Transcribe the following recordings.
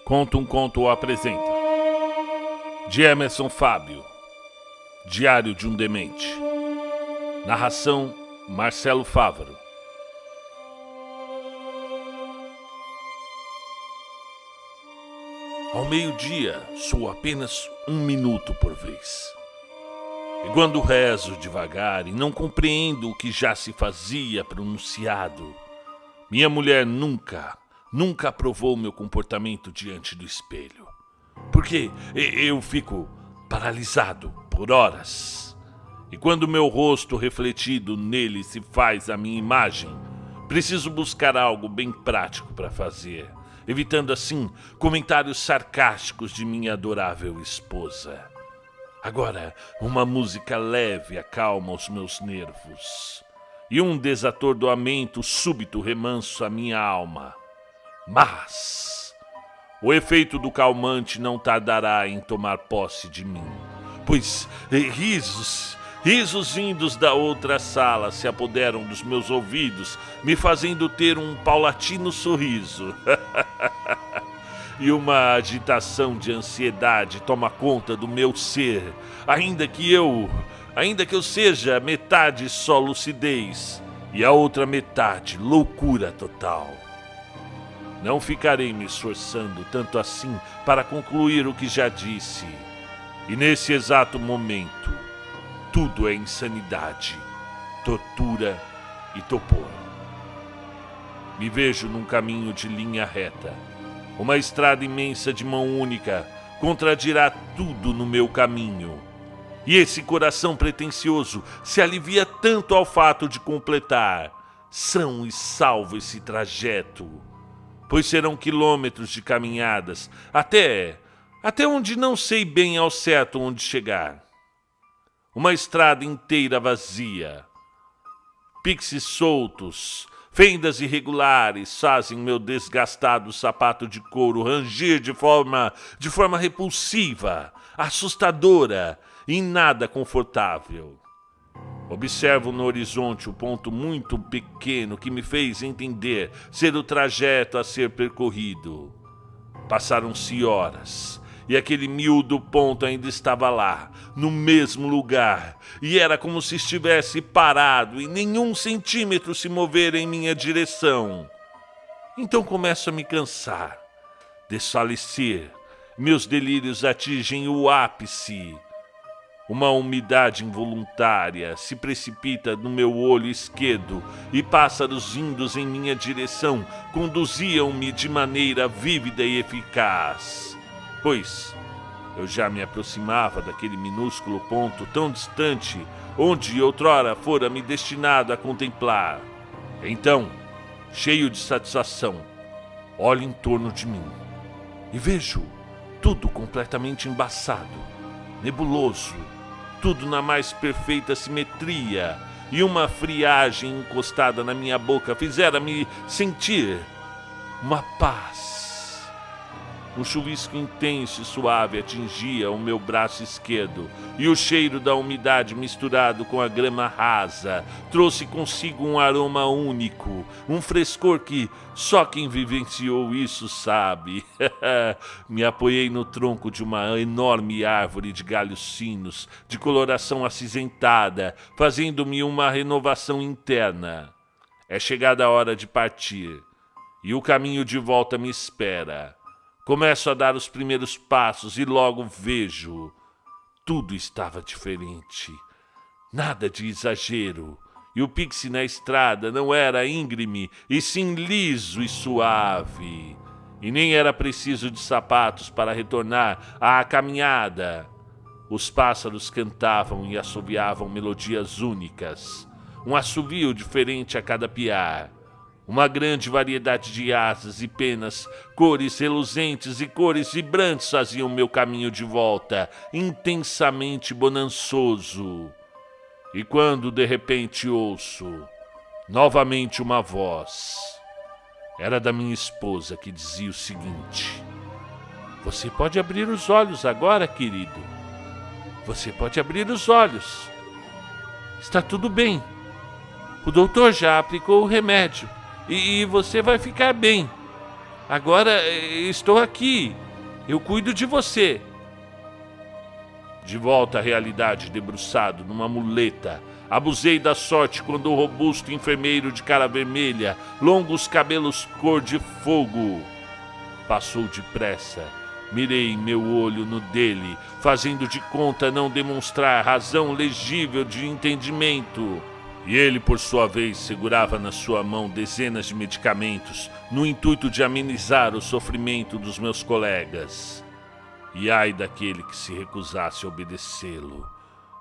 Conta um Conto apresenta de Emerson Fábio, Diário de um Demente. Narração Marcelo Fávaro. Ao meio-dia sou apenas 1 minuto por vez. E quando rezo devagar e não compreendo o que já se fazia pronunciado, minha mulher nunca aprovou meu comportamento diante do espelho. Porque eu fico paralisado por horas. E quando meu rosto refletido nele se faz a minha imagem, preciso buscar algo bem prático para fazer, evitando assim comentários sarcásticos de minha adorável esposa. Agora, uma música leve acalma os meus nervos, e um desatordoamento súbito remansa a minha alma. Mas o efeito do calmante não tardará em tomar posse de mim, pois risos vindos da outra sala se apoderam dos meus ouvidos, me fazendo ter um paulatino sorriso. E uma agitação de ansiedade toma conta do meu ser, ainda que eu seja metade só lucidez e a outra metade loucura total. Não ficarei me esforçando tanto assim para concluir o que já disse. E nesse exato momento, tudo é insanidade, tortura e topor. Me vejo num caminho de linha reta. Uma estrada imensa de mão única contradirá tudo no meu caminho. E esse coração pretensioso se alivia tanto ao fato de completar são e salvo esse trajeto, pois serão quilômetros de caminhadas até onde não sei bem ao certo onde chegar. Uma estrada inteira vazia. Pixes soltos, fendas irregulares fazem meu desgastado sapato de couro ranger de forma repulsiva, assustadora e nada confortável. Observo no horizonte o ponto muito pequeno que me fez entender ser o trajeto a ser percorrido. Passaram-se horas e aquele miúdo ponto ainda estava lá, no mesmo lugar, e era como se estivesse parado e nenhum centímetro se mover em minha direção. Então começo a me cansar, desfalecer, meus delírios atingem o ápice. Uma umidade involuntária se precipita no meu olho esquerdo e pássaros vindos em minha direção conduziam-me de maneira vívida e eficaz. Pois eu já me aproximava daquele minúsculo ponto tão distante onde outrora fora me destinado a contemplar. Então, cheio de satisfação, olho em torno de mim e vejo tudo completamente embaçado, nebuloso, tudo na mais perfeita simetria, e uma friagem encostada na minha boca fizera-me sentir uma paz. Um chuvisco intenso e suave atingia o meu braço esquerdo, e o cheiro da umidade misturado com a grama rasa trouxe consigo um aroma único, um frescor que só quem vivenciou isso sabe. Me apoiei no tronco de uma enorme árvore de galhos finos, de coloração acinzentada, fazendo-me uma renovação interna. É chegada a hora de partir, e o caminho de volta me espera. Começo a dar os primeiros passos e logo vejo. Tudo estava diferente. Nada de exagero. E o pixie na estrada não era íngreme, e sim liso e suave. E nem era preciso de sapatos para retornar à caminhada. Os pássaros cantavam e assoviavam melodias únicas. Um assovio diferente a cada piar. Uma grande variedade de asas e penas, cores reluzentes e cores vibrantes faziam meu caminho de volta, intensamente bonançoso. E quando de repente ouço novamente uma voz, era da minha esposa, que dizia o seguinte: "Você pode abrir os olhos agora, querido. Você pode abrir os olhos. Está tudo bem. O doutor já aplicou o remédio. E você vai ficar bem. Agora estou aqui. Eu cuido de você. De volta à realidade, debruçado numa muleta, abusei da sorte quando o robusto enfermeiro de cara vermelha, longos cabelos cor de fogo, passou depressa. Mirei meu olho no dele, fazendo de conta não demonstrar razão legível de entendimento. E ele, por sua vez, segurava na sua mão dezenas de medicamentos, no intuito de amenizar o sofrimento dos meus colegas. E ai daquele que se recusasse a obedecê-lo,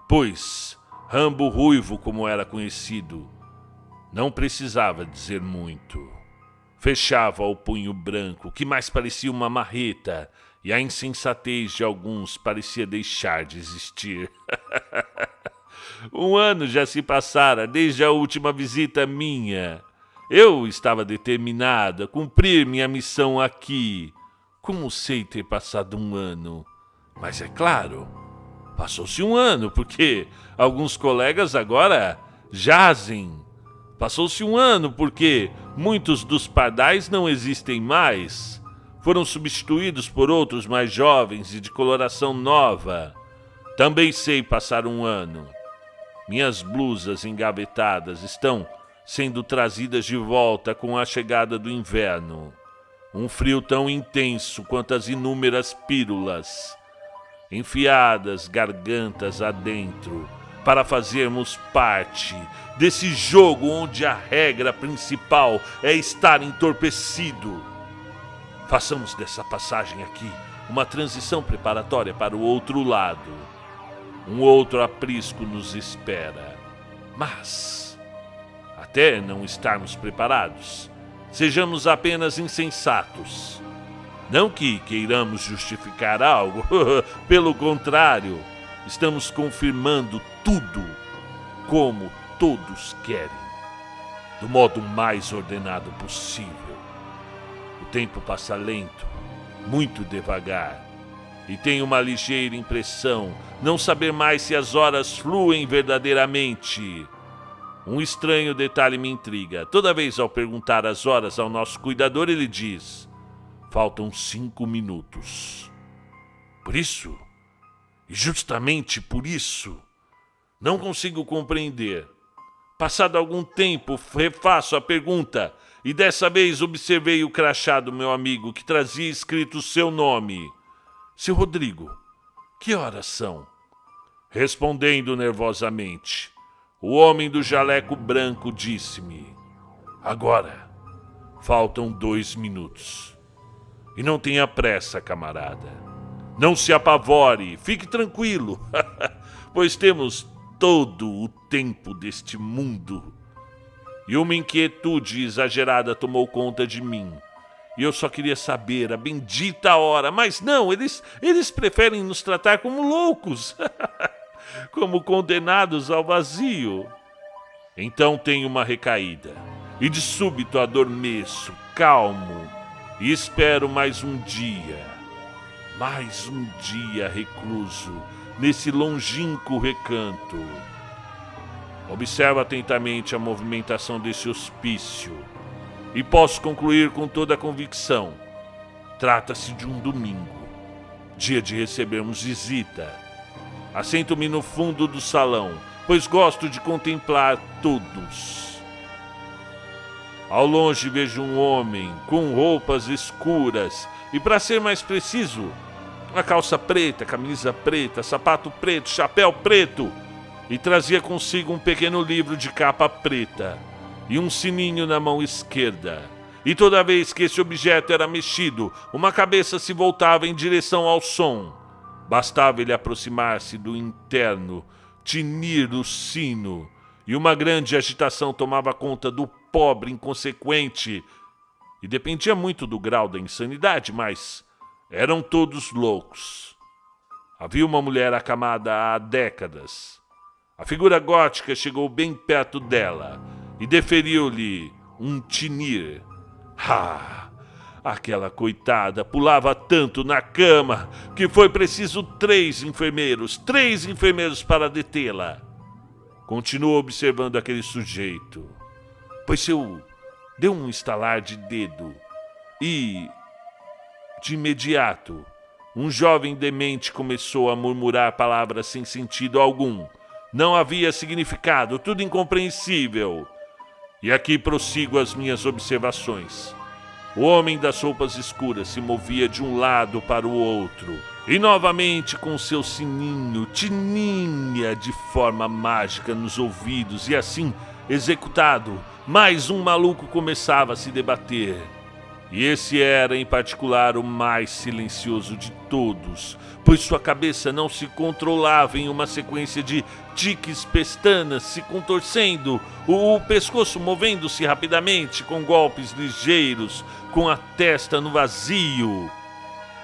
pois Rambo Ruivo, como era conhecido, não precisava dizer muito. Fechava o punho branco, que mais parecia uma marreta, e a insensatez de alguns parecia deixar de existir. 1 ano já se passara desde a última visita minha. Eu estava determinado a cumprir minha missão aqui. Como sei ter passado 1 ano? Mas é claro, passou-se 1 ano, porque alguns colegas agora jazem. Passou-se 1 ano, porque muitos dos pardais não existem mais. Foram substituídos por outros mais jovens e de coloração nova. Também sei passar 1 ano. Minhas blusas engavetadas estão sendo trazidas de volta com a chegada do inverno. Um frio tão intenso quanto as inúmeras pílulas, enfiadas gargantas adentro, para fazermos parte desse jogo onde a regra principal é estar entorpecido. Façamos dessa passagem aqui uma transição preparatória para o outro lado. Um outro aprisco nos espera. Mas, até não estarmos preparados, sejamos apenas insensatos. Não que queiramos justificar algo, pelo contrário, estamos confirmando tudo como todos querem, do modo mais ordenado possível. O tempo passa lento, muito devagar, e tenho uma ligeira impressão não saber mais se as horas fluem verdadeiramente. Um estranho detalhe me intriga. Toda vez ao perguntar as horas ao nosso cuidador, ele diz: faltam 5 minutos. Por isso, e justamente por isso, não consigo compreender. Passado algum tempo, refaço a pergunta, e dessa vez observei o crachá do meu amigo, que trazia escrito seu nome. Seu Rodrigo, que horas são? Respondendo nervosamente, o homem do jaleco branco disse-me: agora, faltam 2 minutos. E não tenha pressa, camarada. Não se apavore, fique tranquilo, pois temos todo o tempo deste mundo. E uma inquietude exagerada tomou conta de mim. E eu só queria saber a bendita hora, mas não, eles preferem nos tratar como loucos, como condenados ao vazio. Então tenho uma recaída, e de súbito adormeço, calmo, e espero mais um dia recluso, nesse longínquo recanto. Observo atentamente a movimentação desse hospício, e posso concluir com toda a convicção: trata-se de um domingo, dia de recebermos visita. Assento-me no fundo do salão, pois gosto de contemplar todos. Ao longe vejo um homem com roupas escuras e, para ser mais preciso, uma calça preta, camisa preta, sapato preto, chapéu preto, e trazia consigo um pequeno livro de capa preta e um sininho na mão esquerda. E toda vez que esse objeto era mexido, uma cabeça se voltava em direção ao som. Bastava ele aproximar-se do interno, tinir o sino, e uma grande agitação tomava conta do pobre inconsequente. E dependia muito do grau da insanidade, mas eram todos loucos. Havia uma mulher acamada há décadas. A figura gótica chegou bem perto dela e deferiu-lhe um tinir. Aquela coitada pulava tanto na cama que foi preciso 3 enfermeiros para detê-la. Continuo observando aquele sujeito, pois se eu deu um estalar de dedo, e, de imediato, um jovem demente começou a murmurar palavras sem sentido algum. Não havia significado, tudo incompreensível. E aqui prossigo as minhas observações. O homem das roupas escuras se movia de um lado para o outro. E novamente com seu sininho tininha de forma mágica nos ouvidos. E assim, executado, mais um maluco começava a se debater. E esse era, em particular, o mais silencioso de todos, pois sua cabeça não se controlava em uma sequência de tiques pestanas se contorcendo, o pescoço movendo-se rapidamente com golpes ligeiros, com a testa no vazio.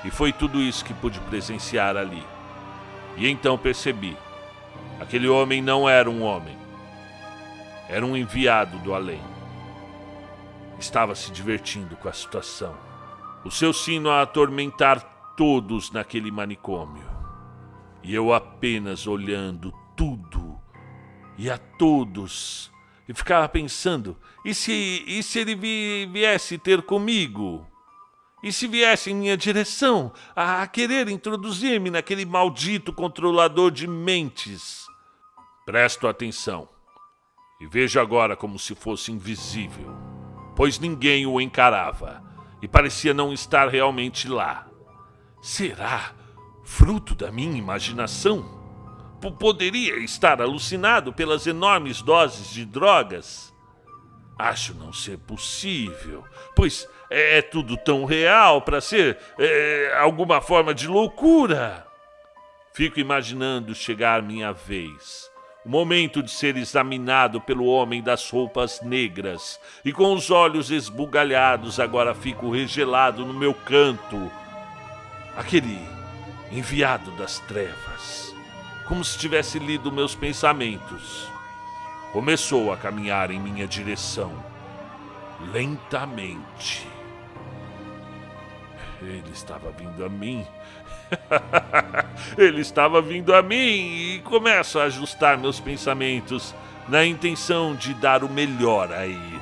E foi tudo isso que pude presenciar ali. E então percebi, aquele homem não era um homem, era um enviado do além. Estava se divertindo com a situação. O seu sino a atormentar todos naquele manicômio. E eu apenas olhando tudo e a todos. E ficava pensando, e se ele viesse ter comigo? E se viesse em minha direção a querer introduzir-me naquele maldito controlador de mentes? Presto atenção e vejo agora como se fosse invisível, pois ninguém o encarava e parecia não estar realmente lá. Será fruto da minha imaginação? Poderia estar alucinado pelas enormes doses de drogas? Acho não ser possível, pois é tudo tão real para ser alguma forma de loucura. Fico imaginando chegar minha vez. O momento de ser examinado pelo homem das roupas negras. E com os olhos esbugalhados agora fico regelado no meu canto. Aquele enviado das trevas, como se tivesse lido meus pensamentos, começou a caminhar em minha direção, lentamente. Ele estava vindo a mim. Ele estava vindo a mim e começo a ajustar meus pensamentos na intenção de dar o melhor a ele.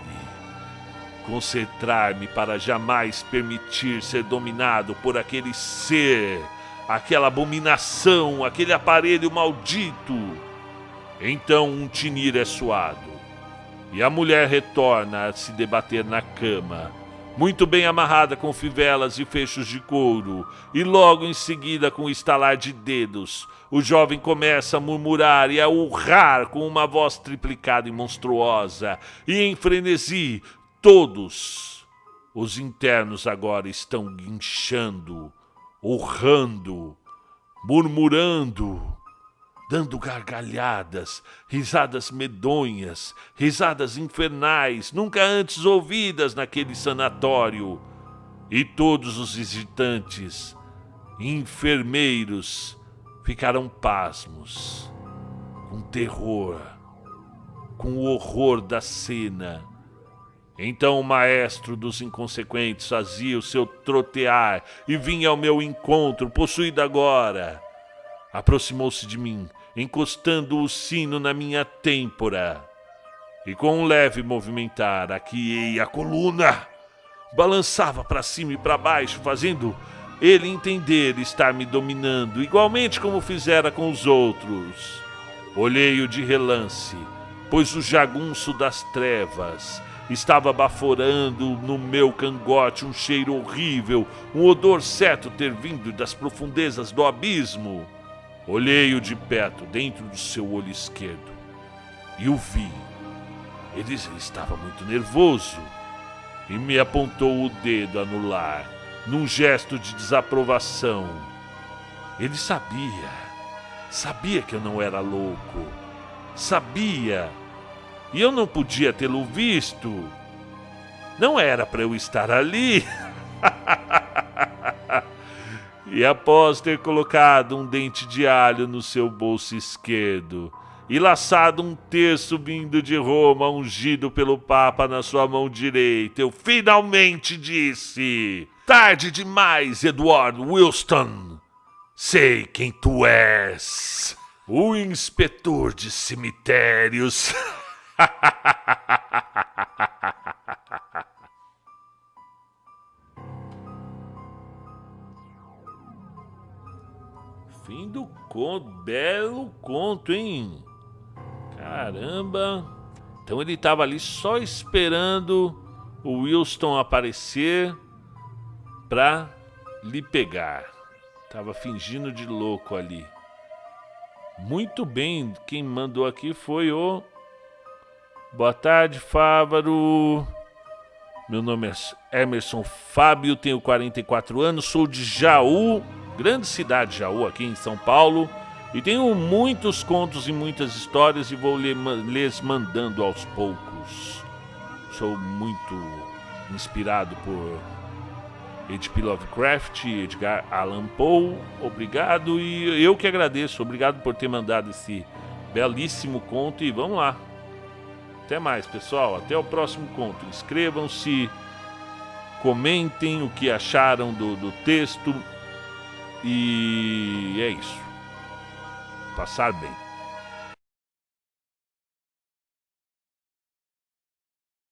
Concentrar-me para jamais permitir ser dominado por aquele ser, aquela abominação, aquele aparelho maldito. Então um tinir é soado e a mulher retorna a se debater na cama, muito bem amarrada com fivelas e fechos de couro, e logo em seguida, com o estalar de dedos, o jovem começa a murmurar e a urrar com uma voz triplicada e monstruosa, e em frenesi, todos os internos agora estão guinchando, urrando, murmurando, dando gargalhadas, risadas medonhas, risadas infernais, nunca antes ouvidas naquele sanatório. E todos os visitantes, enfermeiros, ficaram pasmos, com terror, com o horror da cena. Então o maestro dos inconsequentes fazia o seu trotear e vinha ao meu encontro, possuído agora. Aproximou-se de mim, encostando o sino na minha têmpora. E com um leve movimentar, aqui a coluna, balançava para cima e para baixo, fazendo ele entender estar me dominando, igualmente como fizera com os outros. Olhei-o de relance, pois o jagunço das trevas estava baforando no meu cangote um cheiro horrível, um odor certo ter vindo das profundezas do abismo. Olhei-o de perto, dentro do seu olho esquerdo, e o vi. Ele estava muito nervoso e me apontou o dedo anular, num gesto de desaprovação. Ele sabia que eu não era louco, sabia, e eu não podia tê-lo visto. Não era para eu estar ali. E após ter colocado um dente de alho no seu bolso esquerdo e laçado um terço vindo de Roma ungido pelo Papa na sua mão direita, eu finalmente disse: tarde demais, Edward Wilson. Sei quem tu és. O inspetor de cemitérios. belo conto, hein? Caramba. Então ele estava ali só esperando o Wilson aparecer pra lhe pegar. Tava fingindo de louco ali. Muito bem, quem mandou aqui foi o... Boa tarde, Fávaro. Meu nome é Emerson Fábio, tenho 44 anos, sou de Jaú, grande cidade Jaú, aqui em São Paulo. E tenho muitos contos e muitas histórias e vou lhes mandando aos poucos. Sou muito inspirado por H.P. Lovecraft, Edgar Allan Poe. Obrigado e eu que agradeço. Obrigado por ter mandado esse belíssimo conto e vamos lá. Até mais, pessoal. Até o próximo conto. Inscrevam-se, comentem o que acharam do texto e é isso. Passar bem.